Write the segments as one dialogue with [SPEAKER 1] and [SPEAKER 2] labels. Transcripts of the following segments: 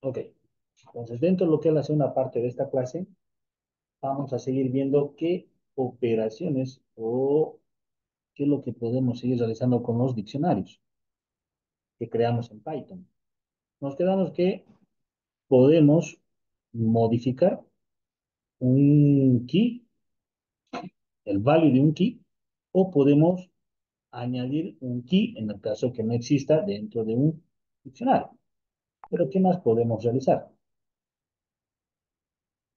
[SPEAKER 1] Ok, entonces dentro de lo que es la segunda parte de esta clase, vamos a seguir viendo qué operaciones o qué es lo que podemos seguir realizando con los diccionarios que creamos en Python. Nos quedamos que podemos modificar un key, el value de un key, o podemos añadir un key en el caso que no exista dentro de un diccionario. Pero ¿qué más podemos realizar?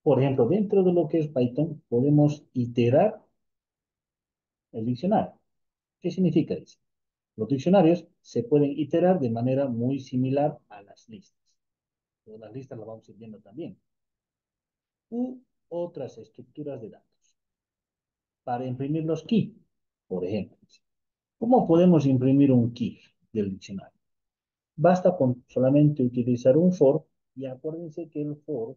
[SPEAKER 1] Por ejemplo, dentro de lo que es Python, podemos iterar el diccionario. ¿Qué significa eso? Los diccionarios se pueden iterar de manera muy similar a las listas. Pero las listas las vamos a ir viendo también. U otras estructuras de datos. Para imprimir los key, por ejemplo. ¿Cómo podemos imprimir un key del diccionario? Basta con solamente utilizar un for y acuérdense que el for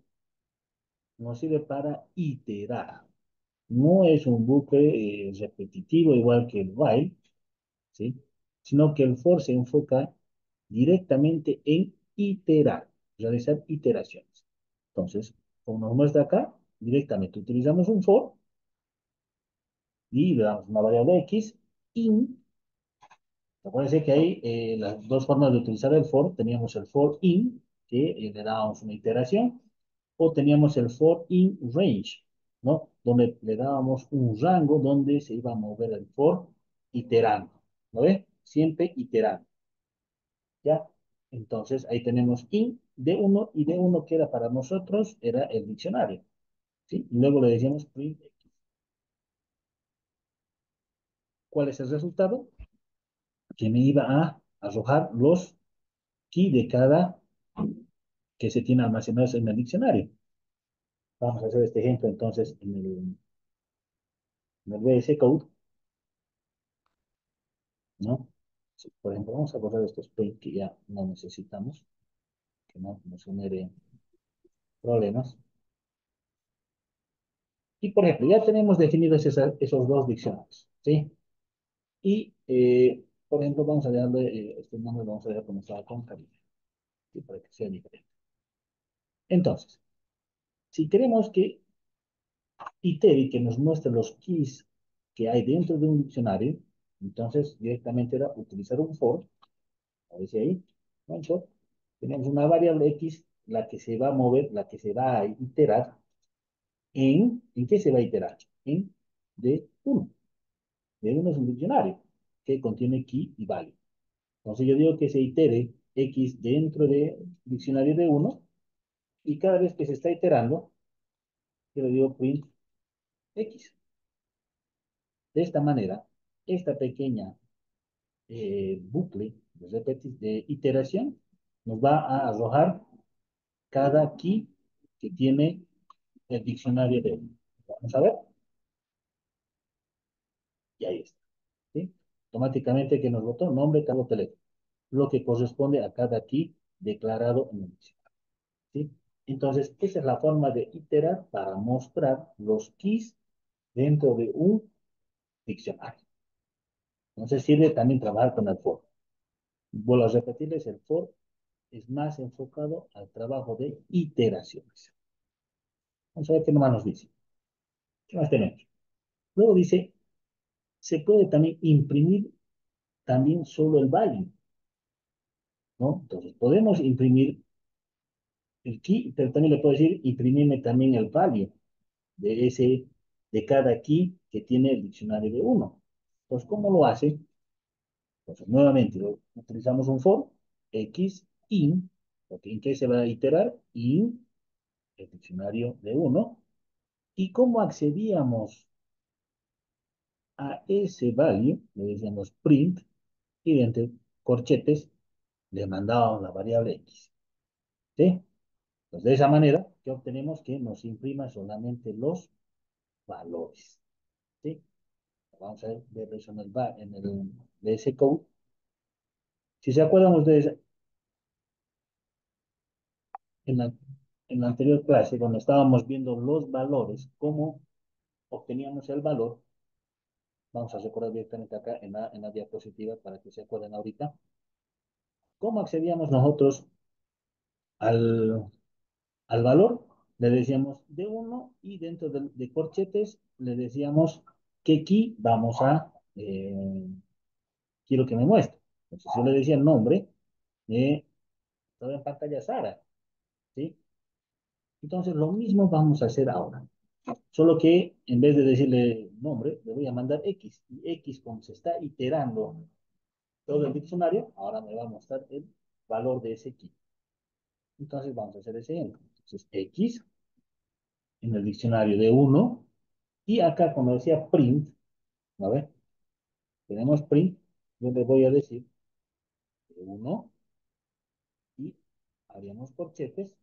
[SPEAKER 1] nos sirve para iterar. No es un bucle repetitivo igual que el while, ¿sí? Sino que el for se enfoca directamente en iterar, realizar iteraciones. Entonces, como nos muestra acá, directamente utilizamos un for y le damos una variable x in. Acuérdense que hay las dos formas de utilizar el for. Teníamos el for in, que le dábamos una iteración, o teníamos el for in range, ¿no? Donde le dábamos un rango donde se iba a mover el for iterando, ¿lo ve? Siempre iterando, ¿ya? Entonces ahí tenemos in D1 y D1 que era para nosotros, era el diccionario, ¿sí? Y luego le decíamos print X. ¿Cuál es el resultado? Que me iba a arrojar los key de cada que se tiene almacenados en el diccionario. Vamos a hacer este ejemplo entonces en el VS Code, ¿no? Sí, por ejemplo, vamos a borrar estos print que ya no necesitamos, que no nos genere problemas. Y por ejemplo, ya tenemos definidos esos dos diccionarios, ¿sí? Y, por ejemplo, vamos a darle, este nombre lo vamos a dejar como estaba con cariño, ¿sí? Para que sea diferente. Entonces, si queremos que ITERI que nos muestre los keys que hay dentro de un diccionario, entonces directamente era utilizar un for, como dice ahí, ¿no? For. Tenemos una variable x, la que se va a mover, la que se va a iterar, ¿en qué se va a iterar? En D1. D1 es un diccionario que contiene key y value. Entonces yo digo que se itere x dentro del diccionario D1 y cada vez que se está iterando, yo le digo print x. De esta manera, esta pequeña bucle de iteración nos va a arrojar cada key que tiene el diccionario de uno. Vamos a ver, y ahí está. ¿Sí? Automáticamente que nos botó nombre, cargo, teléfono, lo que corresponde a cada key declarado en el diccionario. ¿Sí? Entonces, esa es la forma de iterar para mostrar los keys dentro de un diccionario. Entonces, sirve también trabajar con el for. Vuelvo a repetirles, el for es más enfocado al trabajo de iteraciones. Vamos a ver qué más nos dice. ¿Qué más tenemos? Luego dice, se puede también imprimir también solo el value, ¿no? Entonces, podemos imprimir el key, pero también le puedo decir, imprimirme también el value de cada key que tiene el diccionario de uno. Entonces, ¿cómo lo hace? Entonces, nuevamente, utilizamos un for, x, in, porque en qué se va a iterar, in, el diccionario de uno, y cómo accedíamos a ese value, le decíamos print, y entre corchetes le mandábamos la variable x. ¿Sí? Entonces, de esa manera, ¿qué obtenemos? Que nos imprima solamente los valores. ¿Sí? Vamos a ver eso en el VS Code. Si se acuerdan ustedes, en la, en la anterior clase, cuando estábamos viendo los valores, cómo obteníamos el valor, vamos a recordar directamente acá en la diapositiva para que se acuerden ahorita, cómo accedíamos nosotros Al, al valor le decíamos de uno y dentro de corchetes le decíamos qué key vamos a, quiero que me muestre. Entonces yo le decía el nombre, estaba en pantalla Sara, ¿sí? Entonces lo mismo vamos a hacer ahora. Solo que en vez de decirle nombre, le voy a mandar X. Y X, como se está iterando todo el diccionario, ahora me va a mostrar el valor de ese key. Entonces vamos a hacer ese ejemplo. Entonces X en el diccionario de uno. Y acá, como decía print, a ver, tenemos print, yo le voy a decir de uno y haríamos corchetes.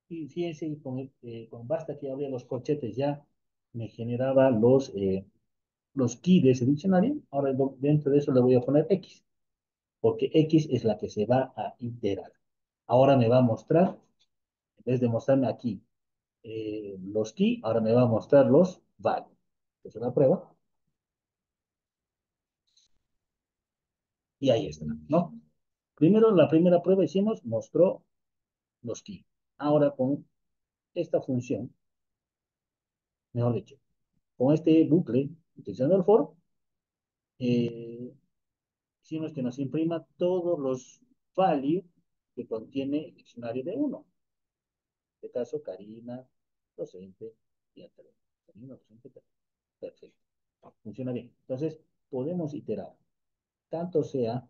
[SPEAKER 1] Y fíjense, con basta que abría los corchetes ya me generaba los keys de ese diccionario. Ahora dentro de eso le voy a poner X, porque X es la que se va a iterar. Ahora me va a mostrar, en vez de mostrarme aquí los keys, ahora me va a mostrar los values. Esa es la prueba. Y ahí está, ¿no? Primero, la primera prueba hicimos, mostró los keys. Ahora con esta función, mejor dicho, con este bucle, utilizando el for, eh, hicimos que nos imprima todos los values que contiene el diccionario de uno. En este caso, Karina, docente, y Andrea. Karina, docente, perfecto. Funciona bien. Entonces, podemos iterar, tanto sea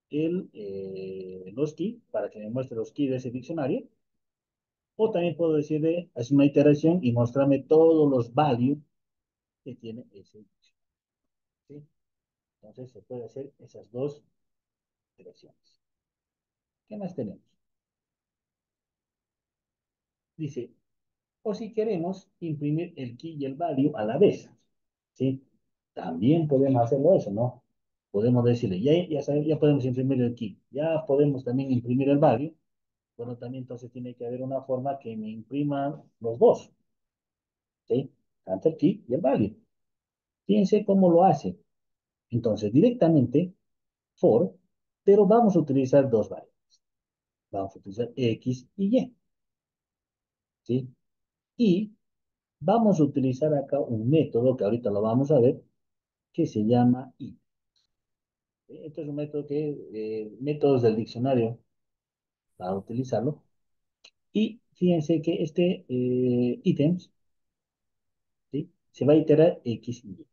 [SPEAKER 1] los key, para que me muestre los key de ese diccionario, o también puedo decirle, hacer una iteración y mostrarme todos los values que tiene ese diccionario. ¿Sí? Entonces, se puede hacer esas dos iteraciones. ¿Qué más tenemos? Dice, o si queremos imprimir el key y el value a la vez, ¿sí? También podemos hacerlo eso, ¿no? Podemos decirle, ya podemos imprimir el key, ya podemos también imprimir el value. Bueno, también entonces tiene que haber una forma que me imprima los dos, ¿sí? Tanto el key y el value. Fíjense cómo lo hace. Entonces, directamente, for, pero vamos a utilizar dos variables. Vamos a utilizar X y Y, ¿sí? Y vamos a utilizar acá un método que ahorita lo vamos a ver, que se llama I. Esto es un método métodos del diccionario, para utilizarlo. Y fíjense que este ítems, ¿sí? Se va a iterar X y Y,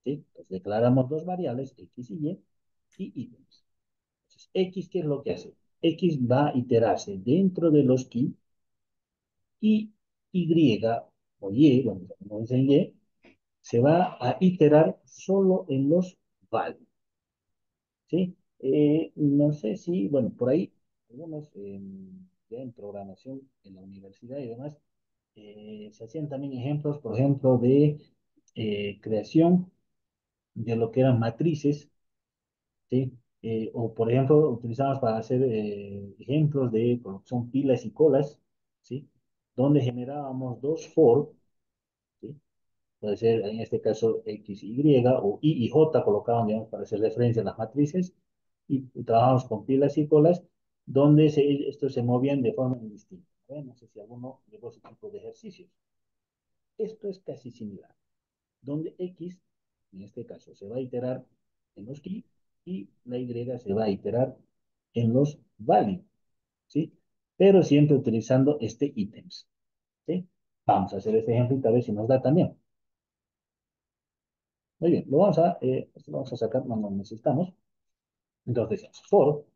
[SPEAKER 1] ¿sí? Entonces declaramos dos variables, X y ítems. Entonces, X, ¿qué es lo que hace? X va a iterarse dentro de los key y Y o Y, bueno, como dicen Y, se va a iterar solo en los values, ¿sí? No sé si, bueno, por ahí, algunos ya en programación en la universidad y demás, se hacían también ejemplos, por ejemplo, de creación de lo que eran matrices, ¿sí? O, por ejemplo, utilizamos para hacer ejemplos de lo que son pilas y colas, ¿sí? Donde generábamos dos for, ¿sí? Puede ser en este caso X, Y o I y J colocaban, digamos, para hacer referencia a las matrices, y trabajamos con pilas y colas, donde estos se movían de forma indistinta. No sé si alguno de ese tipo de ejercicios. Esto es casi similar, donde X, en este caso, se va a iterar en los key y la Y se va a iterar en los value, ¿sí? Pero siempre utilizando este ítems, ¿sí? Vamos a hacer este ejemplo y tal vez si nos da también. Muy bien, esto lo vamos a sacar, no lo necesitamos. Entonces decimos for,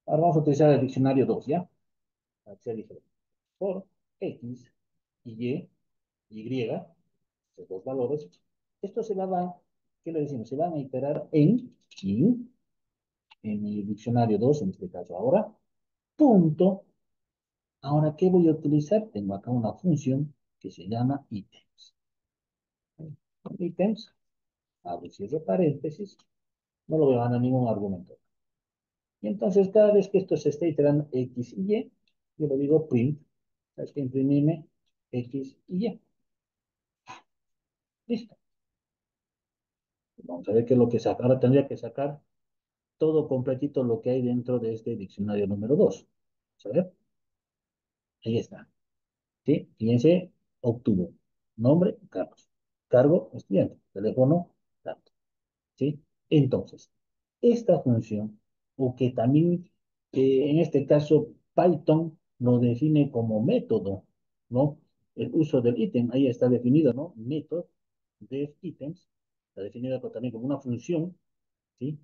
[SPEAKER 1] ahora vamos a utilizar el diccionario 2, ¿ya? Para que sea diferente. For X y estos dos valores, esto se va a, ¿qué le decimos? Se van a iterar en el diccionario 2 en este caso ahora, punto. Ahora, ¿qué voy a utilizar? Tengo acá una función que se llama ítems. Ítems, abro y cierro paréntesis, no lo voy a mandar ningún argumento. Y entonces, cada vez que esto se esté iterando X y Y, yo le digo print, ¿sabes que imprimirme X y Y? Listo. Vamos a ver qué es lo que saca. Ahora tendría que sacar todo completito lo que hay dentro de este diccionario número 2. A ver, ahí está. ¿Sí? Fíjense, obtuvo nombre, Carlos. Cargo, estudiante. Teléfono, tanto. ¿Sí? Entonces, esta función, o que también en este caso Python lo define como método, ¿no? El uso del ítem, ahí está definido, ¿no? Método de ítems, está definido también como una función, ¿sí?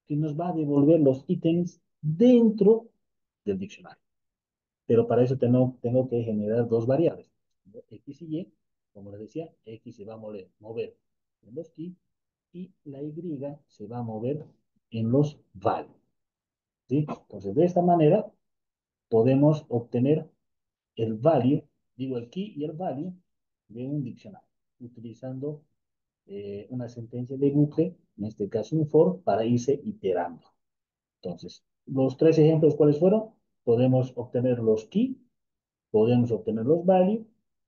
[SPEAKER 1] Que nos va a devolver los ítems dentro del diccionario. Pero para eso tengo que generar dos variables, X y Y. Como les decía, X se va a mover en los key y la Y se va a mover en los value. ¿Sí? Entonces, de esta manera podemos obtener el value, digo el key y el value de un diccionario, utilizando una sentencia de bucle, en este caso un for, para irse iterando. Entonces, los tres ejemplos, ¿cuáles fueron? Podemos obtener los key, podemos obtener los value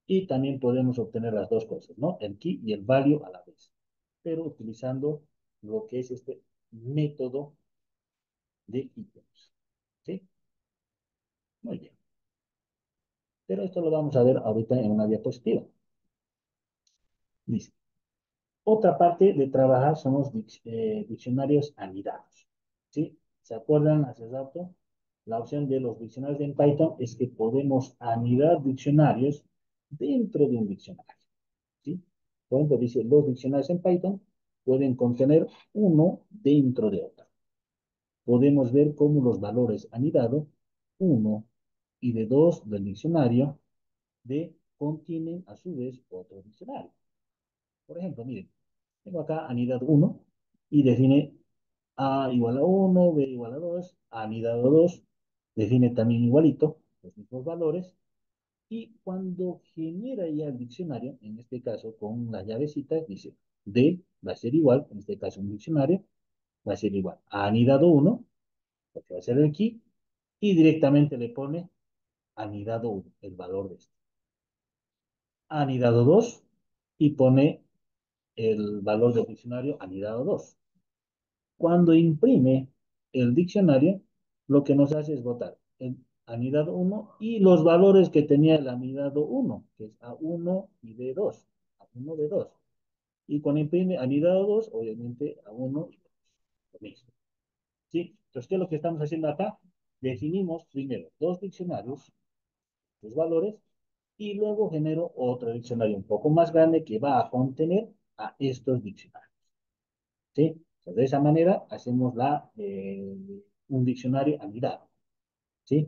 [SPEAKER 1] y también podemos obtener las dos cosas, ¿no? El key y el value a la vez, pero utilizando lo que es este método de ítems. ¿Sí? Muy bien. Pero esto lo vamos a ver ahorita en una diapositiva. Dice, otra parte de trabajar son los diccionarios anidados. ¿Sí? ¿Se acuerdan hace rato? La opción de los diccionarios en Python es que podemos anidar diccionarios dentro de un diccionario. ¿Sí? Por ejemplo, dice, los diccionarios en Python pueden contener uno dentro de otro. Podemos ver cómo los valores anidados, uno y de 2 del diccionario, de contienen a su vez otro diccionario. Por ejemplo, miren, tengo acá anidado 1 y define A igual a 1, B igual a 2, anidado 2, define también igualito los mismos valores. Y cuando genera ya el diccionario, en este caso con las llavecitas, dice D va a ser igual, en este caso un diccionario, va a ser igual a anidado 1, porque va a ser el key, y directamente le pone anidado 1, el valor de este. Anidado 2, y pone el valor del diccionario anidado 2. Cuando imprime el diccionario, lo que nos hace es botar el anidado 1 y los valores que tenía el anidado 1, que es A1 y B2. A1, B2. Y cuando imprime anidado 2, obviamente A1 y B2. Lo mismo. ¿Sí? Entonces, ¿qué es lo que estamos haciendo acá? Definimos primero dos diccionarios, los valores, y luego genero otro diccionario un poco más grande que va a contener a estos diccionarios. ¿Sí? De esa manera hacemos un diccionario anidado. ¿Sí?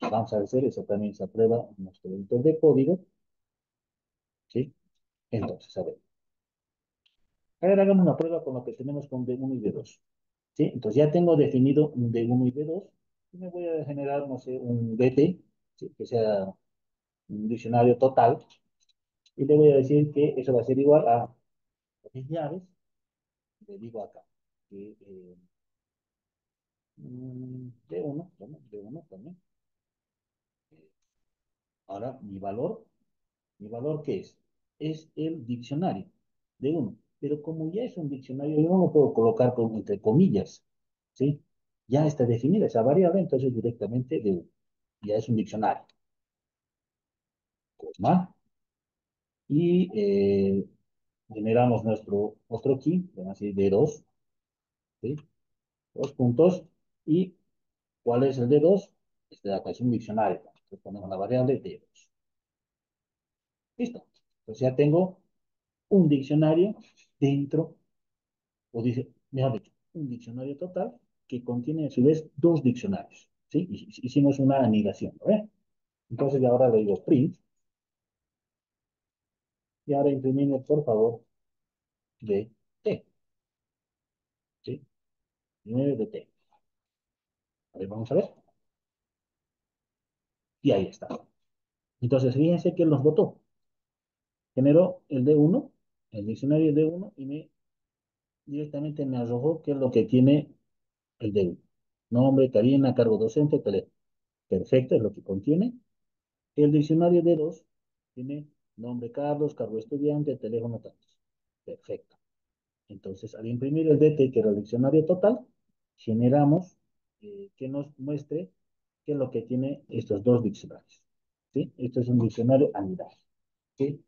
[SPEAKER 1] Vamos a hacer eso también se aprueba en nuestro editor de código. ¿Sí? Entonces, a ver. Ahora hagamos una prueba con lo que tenemos con D1 y D2. ¿Sí? Entonces ya tengo definido un D1 y D2. Y me voy a generar, no sé, un DT, ¿sí? Que sea un diccionario total. Y le voy a decir que eso va a ser igual a mis llaves. Le digo acá que D1, bueno, D1 también. Ahora, ¿mi valor qué es? Es el diccionario de uno. Pero como ya es un diccionario, yo no lo puedo colocar con, entre comillas, ¿sí? Ya está definida esa variable, entonces directamente de uno. Ya es un diccionario. Coma. Y generamos nuestro key, así de dos, ¿sí? Dos puntos. ¿Y cuál es el de dos? Este de acá es un diccionario. Entonces ponemos la variable de dos. Listo. Entonces ya tengo un diccionario dentro, o dice, mejor dicho, un diccionario total que contiene a su vez dos diccionarios. ¿Sí? Hicimos una anidación, ¿no? Entonces ahora le digo print, y ahora imprimime, por favor, de T. ¿Sí? Imprimime de T. A ver, vamos a ver. Y ahí está. Entonces, fíjense que los votó. Generó el D1, el diccionario D1, y directamente me arrojó qué es lo que tiene el D1. Nombre, Karina, cargo docente, teléfono. Perfecto, es lo que contiene. El diccionario de dos tiene nombre Carlos, cargo estudiante, teléfono tantos. Perfecto. Entonces, al imprimir el DT, que era el diccionario total, generamos que nos muestre qué es lo que tiene estos dos diccionarios. ¿Sí? Esto es un diccionario anidado. ¿Sí?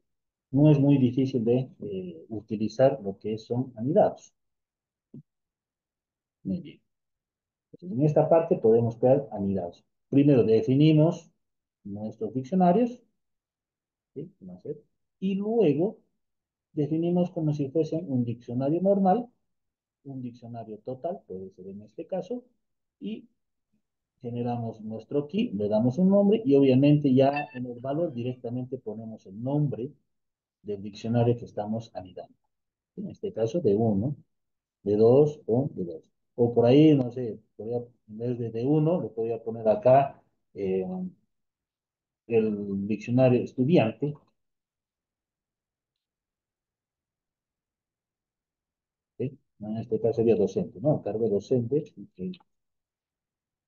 [SPEAKER 1] No es muy difícil de utilizar lo que son anidados. Muy bien. Entonces, en esta parte podemos crear anidados. Primero definimos nuestros diccionarios, ¿sí? Y luego definimos como si fuesen un diccionario normal, un diccionario total, puede ser en este caso, y generamos nuestro key, le damos un nombre y obviamente ya en el valor directamente ponemos el nombre del diccionario que estamos anidando. En este caso de uno, de 2 o de 2. O por ahí, no sé, en vez de uno, le podría poner acá el diccionario estudiante, ¿sí? En este caso sería docente, ¿no? Cargo docente, ¿sí?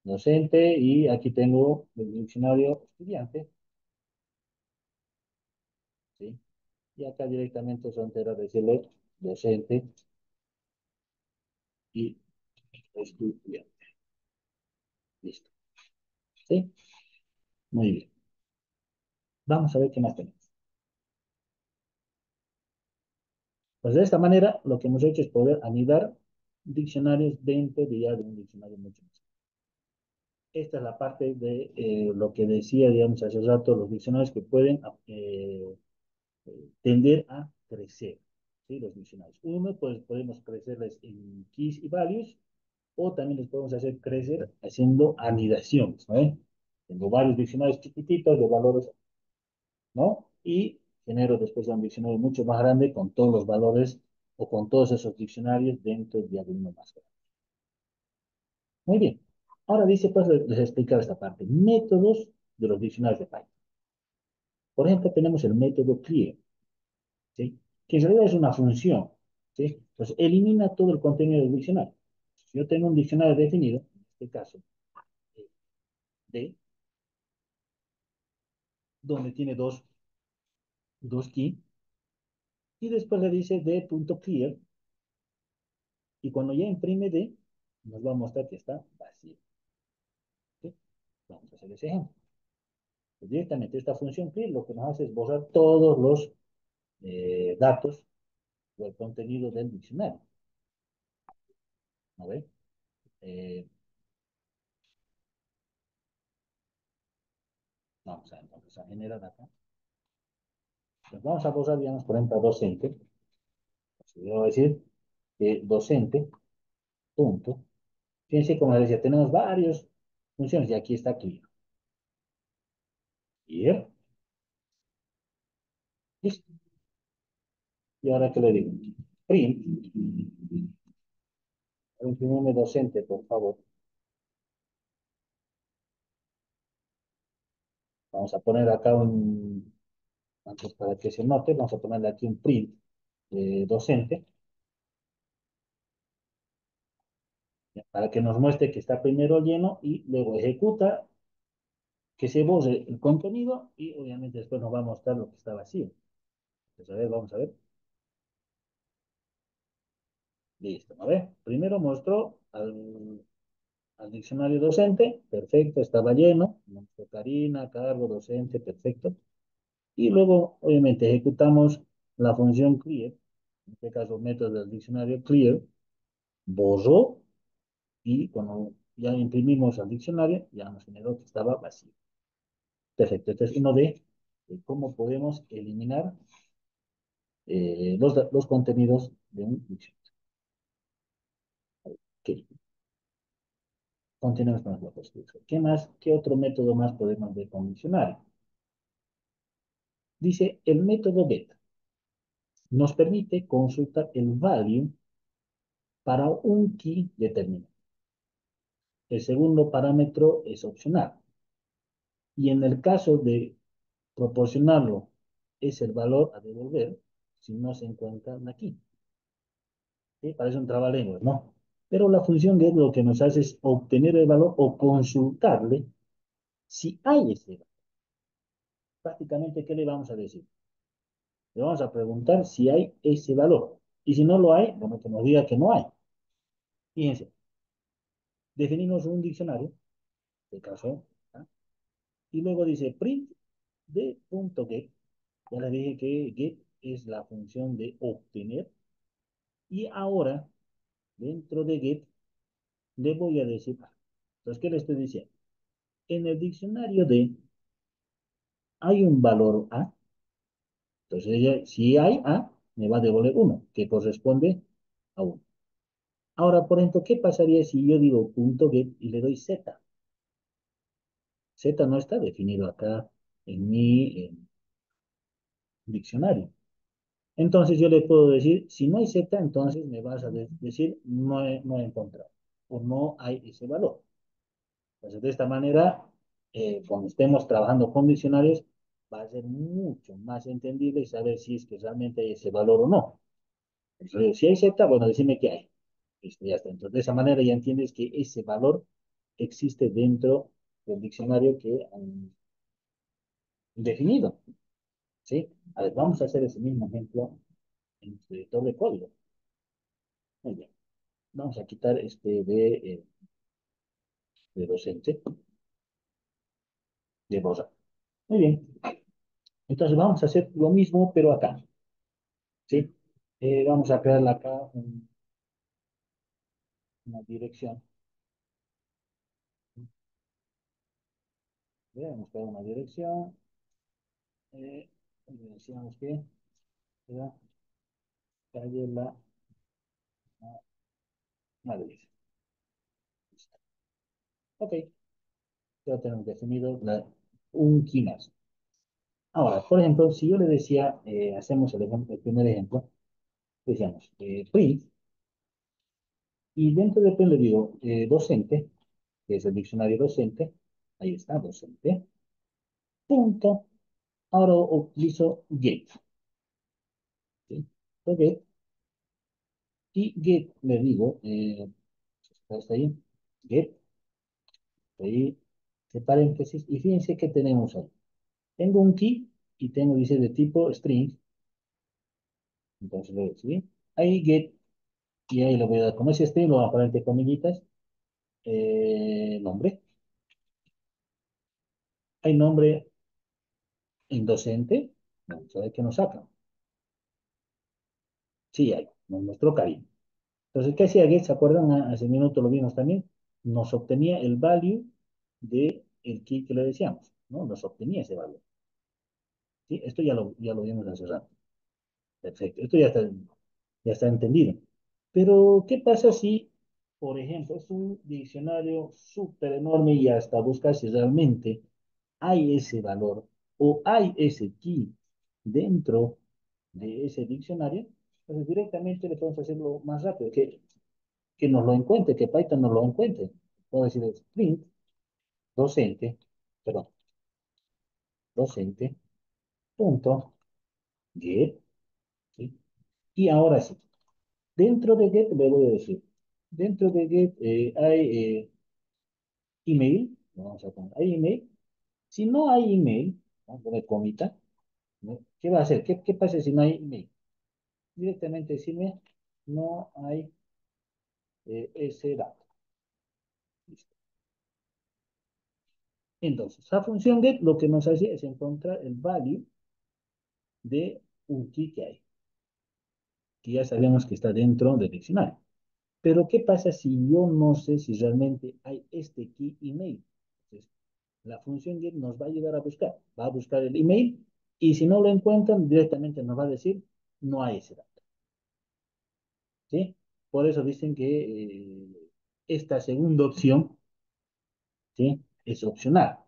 [SPEAKER 1] Docente, y aquí tengo el diccionario estudiante, ¿sí? Y acá directamente son decirle docente y estudiante. Listo. ¿Sí? Muy bien. Vamos a ver qué más tenemos. Pues de esta manera, lo que hemos hecho es poder anidar diccionarios dentro de ya de un diccionario mucho más. Esta es la parte de lo que decía, digamos, hace rato, los diccionarios que pueden tender a crecer, ¿sí? Los diccionarios. Uno, pues podemos crecerles en keys y values, o también les podemos hacer crecer haciendo anidaciones, ¿no? Tengo varios diccionarios chiquititos de valores, ¿no? Y genero después un diccionario mucho más grande con todos los valores o con todos esos diccionarios dentro de alguno más grande. Muy bien. Ahora dice, pues les explicar esta parte. Métodos de los diccionarios de Python. Por ejemplo, tenemos el método clear, ¿sí? Que en realidad es una función, ¿sí? Entonces, elimina todo el contenido del diccionario. Si yo tengo un diccionario definido, en este caso, eh, D, donde tiene dos key, y después le dice D.clear, y cuando ya imprime D, nos va a mostrar que está vacío. ¿Sí? Vamos a hacer ese ejemplo. Pues directamente esta función clear lo que nos hace es borrar todos los datos o el contenido del diccionario. ¿No ve? Eh, vamos a, entonces, a generar acá. Pues vamos a borrar, digamos, por ejemplo, docente. Entonces, yo voy a decir docente, punto. Fíjense, como les decía, tenemos varias funciones y aquí está clear. Clear. Listo. Y ahora, ¿qué le digo? Print. Imprimirme docente, por favor. Vamos a poner acá antes para que se note, vamos a ponerle aquí un print docente, ya, para que nos muestre que está primero lleno y luego ejecuta, que se borre el contenido y obviamente después nos va a mostrar lo que está vacío. Entonces, a ver, vamos a ver. Listo, a ver. Primero mostró al diccionario docente, perfecto, estaba lleno. Mostró Karina, cargo, docente, perfecto. Y luego, obviamente, ejecutamos la función clear, en este caso, método del diccionario clear, borró y cuando ya imprimimos al diccionario, ya nos generó que estaba vacío. Perfecto, este es uno de cómo podemos eliminar los contenidos de un diccionario. Okay. Continuemos con la postura. ¿Qué más? ¿Qué otro método más podemos ver con diccionario? Dice, el método get nos permite consultar el value para un key determinado. El segundo parámetro es opcional. Y en el caso de proporcionarlo, es el valor a devolver si no se encuentra aquí. ¿Sí? Parece un trabalenguas, ¿no? Pero la función get lo que nos hace es obtener el valor o consultarle si hay ese valor. Prácticamente, ¿qué le vamos a decir? Le vamos a preguntar si hay ese valor. Y si no lo hay, bueno, que nos diga que no hay. Fíjense, definimos un diccionario, de caso, ¿ah? Y luego dice print de punto get. Ya les dije que get es la función de obtener. Y ahora, dentro de get, le voy a decir A. Entonces, ¿qué le estoy diciendo? En el diccionario de hay un valor A. Entonces, si hay A, me va a devolver uno, que corresponde a uno. Ahora, por ejemplo, ¿qué pasaría si yo digo punto get y le doy Z? Z no está definido acá en mi diccionario. Entonces yo le puedo decir, si no hay Z, entonces me vas a decir no he encontrado o no hay ese valor. Entonces de esta manera, cuando estemos trabajando con diccionarios, va a ser mucho más entendible y saber si es que realmente hay ese valor o no. Entonces, si hay Z, bueno, decime qué hay. Listo, ya está. Entonces de esa manera ya entiendes que ese valor existe dentro del diccionario que han definido. ¿Sí? A ver, vamos a hacer ese mismo ejemplo en doble código. Muy bien. Vamos a quitar este de docente, de borra. Muy bien. Entonces vamos a hacer lo mismo, pero acá. ¿Sí? Vamos a crear acá una dirección. Vamos a crear una dirección. Eh, decíamos que era calle La Madrid. Listo. Ok. Ya tenemos definido un key más. Ahora, por ejemplo, si yo le decía, hacemos el primer ejemplo, decíamos print, y dentro de print le digo docente, que es el diccionario docente, ahí está, docente, punto, ahora utilizo get, ¿sí? Get, y get le digo, está ahí, get, ahí, entre paréntesis, y fíjense que tenemos ahí. Tengo un key y tengo, dice, de tipo string, entonces le voy a decir, ahí get, y ahí le voy a dar, como es string, lo voy a poner entre comillitas, nombre, hay nombre indocente, vamos a ver qué nos saca. Sí hay, nos mostró cariño. Entonces, ¿qué hacía Get? ¿Se acuerdan? Hace un minuto lo vimos también. Nos obtenía el value de el key que le decíamos, ¿no? Nos obtenía ese valor. ¿Sí? Esto ya lo vimos hace rato. Perfecto. Esto ya está entendido. Pero, ¿qué pasa si, por ejemplo, es un diccionario súper enorme y hasta buscar si realmente hay ese valor o hay ese key dentro de ese diccionario? Entonces, directamente le podemos hacerlo más rápido, que nos lo encuentre, que Python nos lo encuentre. Puedo decir print docente, perdón, docente, punto, get, ¿sí? Y ahora sí, dentro de get le voy a decir, dentro de get hay email, vamos a poner, hay email. Si no hay email, vamos a poner comita, ¿no? ¿Qué va a hacer? ¿Qué pasa si no hay email? Directamente decirme, no hay ese dato. Listo. Entonces, la función get lo que nos hace es encontrar el value de un key que hay, que ya sabemos que está dentro del diccionario. Pero, ¿qué pasa si yo no sé si realmente hay este key email? Entonces, la función get nos va a ayudar a buscar. Va a buscar el email y si no lo encuentran, directamente nos va a decir, no hay ese dato. ¿Sí? Por eso dicen que esta segunda opción, ¿sí? Es opcional,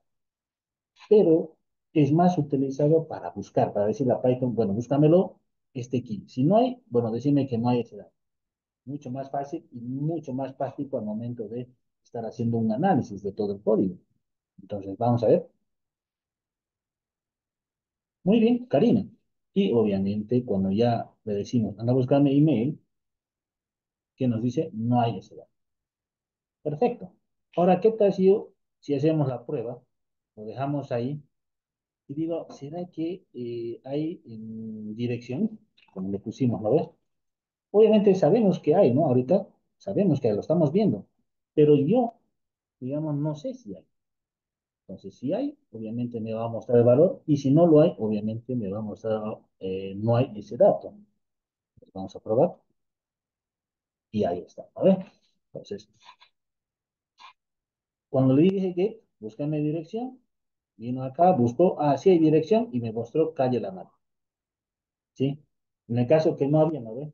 [SPEAKER 1] pero es más utilizado para buscar, para decirle a Python, bueno, búscamelo este key. Si no hay, bueno, decime que no hay ese dato. Mucho más fácil y mucho más práctico al momento de estar haciendo un análisis de todo el código. Entonces, vamos a ver. Muy bien, Karina. Y obviamente, cuando ya le decimos, anda a buscarme email, que nos dice, no hay ese dato. Perfecto. Ahora, ¿qué tal si hacemos la prueba? Lo dejamos ahí y digo, ¿será que hay en dirección? Como le pusimos, ¿no ves? Obviamente sabemos que hay, ¿no? Ahorita sabemos que lo estamos viendo. Pero yo digamos, no sé si hay. Entonces, si hay, obviamente me va a mostrar el valor, y si no lo hay, obviamente me va a mostrar, no hay ese dato. Pues vamos a probar, y ahí está, a ver. Entonces, cuando le dije que búscame dirección, vino acá, buscó, sí hay dirección, y me mostró calle La Mata, ¿sí? En el caso que no había, ¿no ve?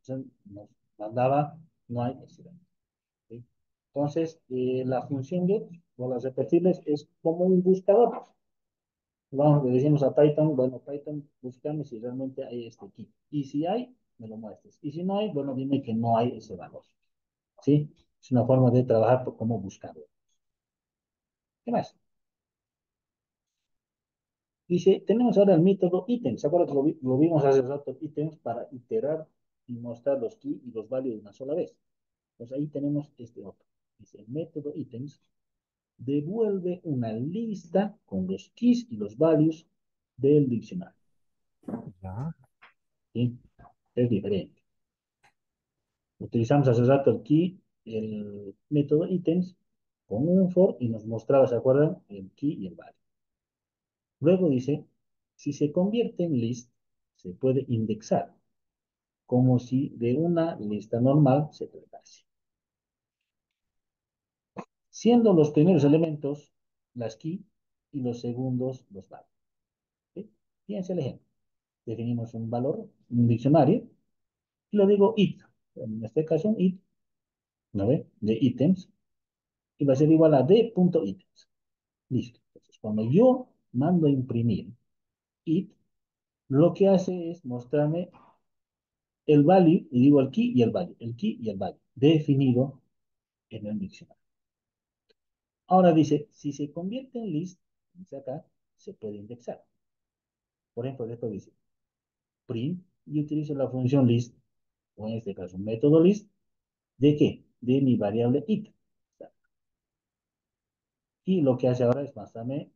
[SPEAKER 1] Entonces, nos mandaba, no hay ese dato, ¿sí? Entonces, la función get, por las repetibles, es como un buscador. Vamos, le decimos a Python, bueno, Python, búscame si realmente hay este aquí. Y si hay, me lo muestres. Y si no hay, bueno, dime que no hay ese valor. ¿Sí? Es una forma de trabajar por cómo buscarlo. ¿Qué más? Dice, tenemos ahora el método ítems. ¿Se acuerdan que lo vimos hace rato? Ítems para iterar y mostrar los key y los values de una sola vez. Pues ahí tenemos este otro. Dice, el método ítems devuelve una lista con los keys y los values del diccionario.
[SPEAKER 2] Ya,
[SPEAKER 1] ¿Sí? Es diferente. Utilizamos hace rato el key, el método ítems, con un for y nos mostraba, ¿se acuerdan? El key y el value. Luego dice, si se convierte en list, se puede indexar, como si de una lista normal se tratase. Siendo los primeros elementos las key y los segundos los values. ¿Sí? Fíjense el ejemplo. Definimos un valor, un diccionario, y lo digo it. En este caso, un it, ¿no ve? De ítems, y va a ser igual a d.ítems. Listo. Entonces, cuando yo mando a imprimir it, lo que hace es mostrarme el value, y digo el key y el key y el value, definido en el diccionario. Ahora dice, si se convierte en list, dice acá, se puede indexar. Por ejemplo, después dice print y utilizo la función list, o en este caso un método list, ¿de qué? De mi variable it. Y lo que hace ahora es mostrarme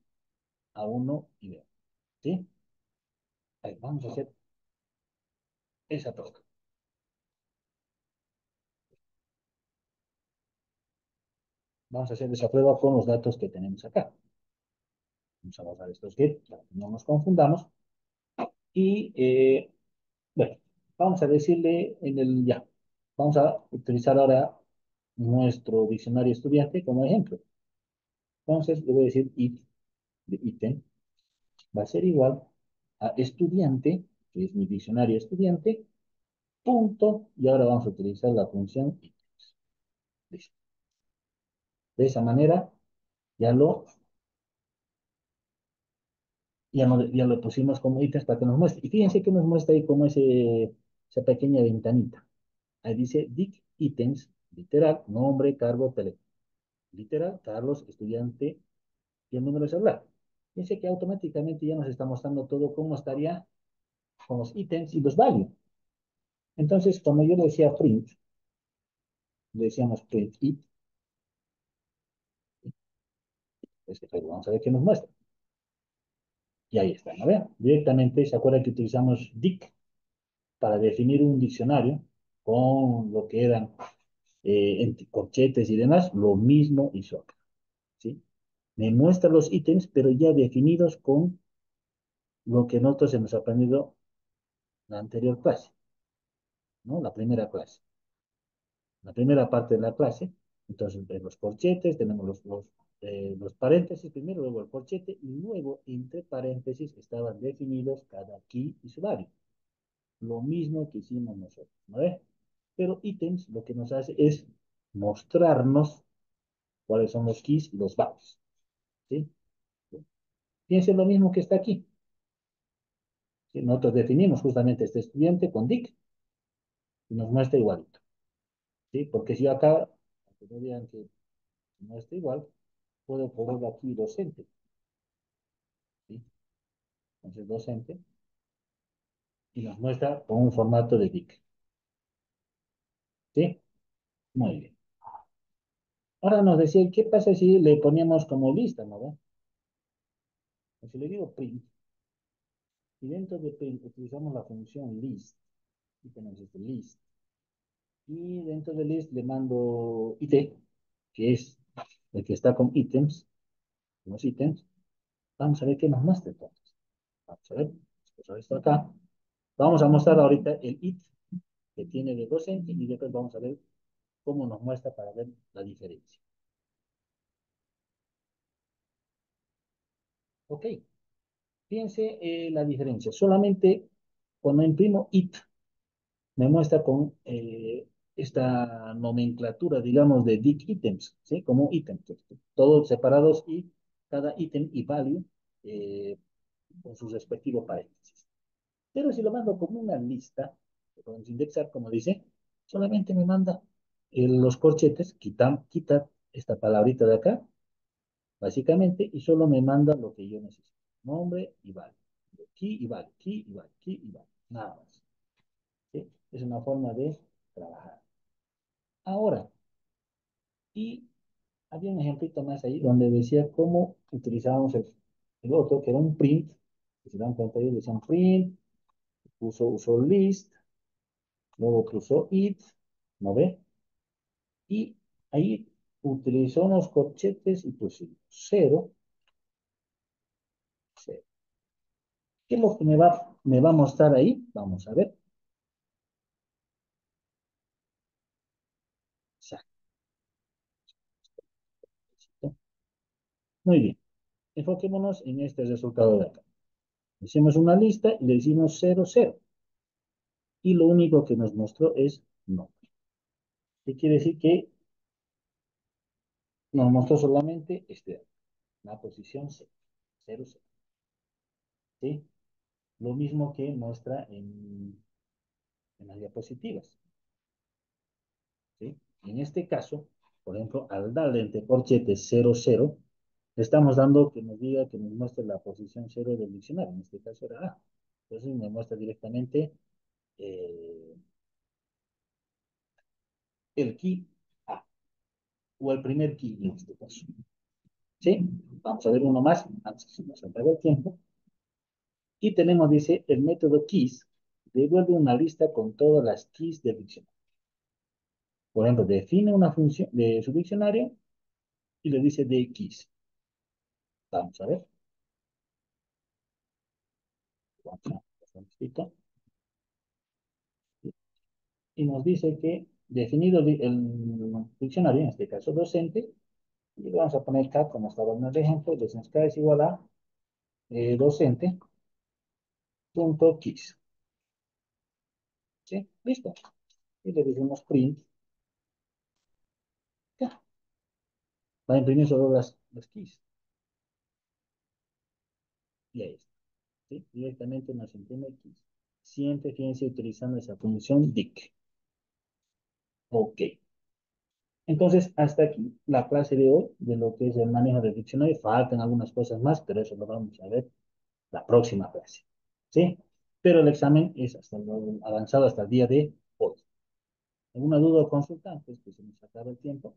[SPEAKER 1] a uno y b. ¿Sí? Ahí, vamos a hacer esa prueba. Vamos a hacer esa prueba con los datos que tenemos acá. Vamos a borrar estos get para que no nos confundamos. Y bueno, vamos a decirle en el ya. Vamos a utilizar ahora nuestro diccionario estudiante como ejemplo. Entonces le voy a decir it de ítem va a ser igual a estudiante, que es mi diccionario estudiante, punto, y ahora vamos a utilizar la función it. Listo. De esa manera ya ya lo pusimos como ítems para que nos muestre. Y fíjense que nos muestra ahí como esa pequeña ventanita. Ahí dice dic ítems, literal, nombre, cargo, teléfono. Literal, Carlos, estudiante y el número de celular. Fíjense que automáticamente ya nos está mostrando todo cómo estaría con los ítems y los values. Entonces, cuando yo le decía print, le decíamos print it, vamos a ver qué nos muestra. Y ahí está, ¿no vean? Directamente, ¿se acuerdan que utilizamos dic para definir un diccionario con lo que eran corchetes y demás? Lo mismo hizo acá, ¿sí? Me muestra los ítems, pero ya definidos con lo que nosotros hemos aprendido en la anterior clase, ¿no? La primera clase. La primera parte de la clase. Entonces, en los corchetes tenemos los paréntesis primero, luego el corchete, y luego entre paréntesis estaban definidos cada key y su value. Lo mismo que hicimos nosotros, ¿no ves? Pero ítems lo que nos hace es mostrarnos cuáles son los keys y los values, ¿sí? Fíjense lo mismo que está aquí. ¿Sí? Nosotros definimos justamente este estudiante con dic y nos muestra igualito, ¿sí? Porque si acá, aunque no digan que no está igual, puedo poner aquí docente, ¿sí? Entonces docente y nos muestra con un formato de dic, ¿sí? Muy bien. Ahora nos decía, ¿qué pasa si le poníamos como lista, ¿no? ¿Ve? Pues si le digo print, y dentro de print utilizamos la función list, y tenemos este list, y dentro de list le mando id, que es el que está con ítems, los ítems, vamos a ver qué nos muestra entonces. Vamos a ver, vamos a ver esto acá. Vamos a mostrar ahorita el it que tiene de docente y después vamos a ver cómo nos muestra para ver la diferencia. Ok, fíjense la diferencia. Solamente cuando imprimo it, me muestra con esta nomenclatura, digamos, de dict items, ¿sí? Como ítems, todos separados y cada ítem y value eh, con sus respectivos paréntesis. Pero si lo mando como una lista, que podemos indexar, como dice, solamente me manda los corchetes, quita esta palabrita de acá, básicamente, y solo me manda lo que yo necesito. Nombre y vale. Key y vale, key y vale, key y vale. Nada más. ¿Sí? Es una forma de trabajar. Ahora, y había un ejemplito más ahí donde decía cómo utilizábamos el otro, que era un print. Si se dan cuenta, ahí decían print, usó list, luego puso it, ¿no ve? Y ahí utilizó unos corchetes y pusimos cero, cero. ¿Qué es lo que me va a mostrar ahí? Vamos a ver. Exacto. Muy bien. Enfoquémonos en este resultado de acá. Hicimos una lista y le hicimos cero, cero. Y lo único que nos mostró es no. ¿Qué quiere decir? Que nos mostró solamente la posición cero, cero, cero. ¿Sí? Lo mismo que muestra en las diapositivas. ¿Sí? En este caso, por ejemplo, al darle entre corchetes cero, cero, le estamos dando que nos diga que nos muestre la posición cero del diccionario. En este caso era A. Entonces me muestra directamente eh, el key A, o el primer key en este caso. ¿Sí? Vamos a ver uno más, antes de nos acabe el tiempo. Y tenemos, dice, el método keys devuelve una lista con todas las keys del diccionario. Por ejemplo, define una función de su diccionario y le dice de keys. Vamos a ver. Vamos a ver. Y nos dice que definido el diccionario, en este caso docente, y le vamos a poner acá, como estaba en el ejemplo, decimos K es igual a docente.keys. ¿Sí? Listo. Y le decimos print. Ya. Va a imprimir solo las keys. Y ahí está. ¿Sí? Directamente nos imprime keys. Siempre fíjense utilizando esa función dict. Ok. Entonces, hasta aquí la clase de hoy de lo que es el manejo del diccionario. Faltan algunas cosas más, pero eso lo vamos a ver la próxima clase. ¿Sí? Pero el examen es avanzado hasta el día de hoy. ¿Alguna duda o consulta antes que se nos acabe el tiempo?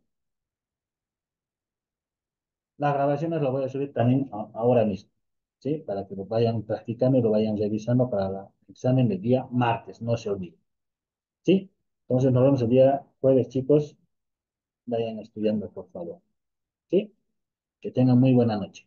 [SPEAKER 1] Las grabaciones las voy a subir también ahora mismo. ¿Sí? Para que lo vayan practicando y lo vayan revisando para el examen del día martes, no se olviden. ¿Sí? Entonces nos vemos el día jueves, chicos. Vayan estudiando, por favor. ¿Sí? Que tengan muy buena noche.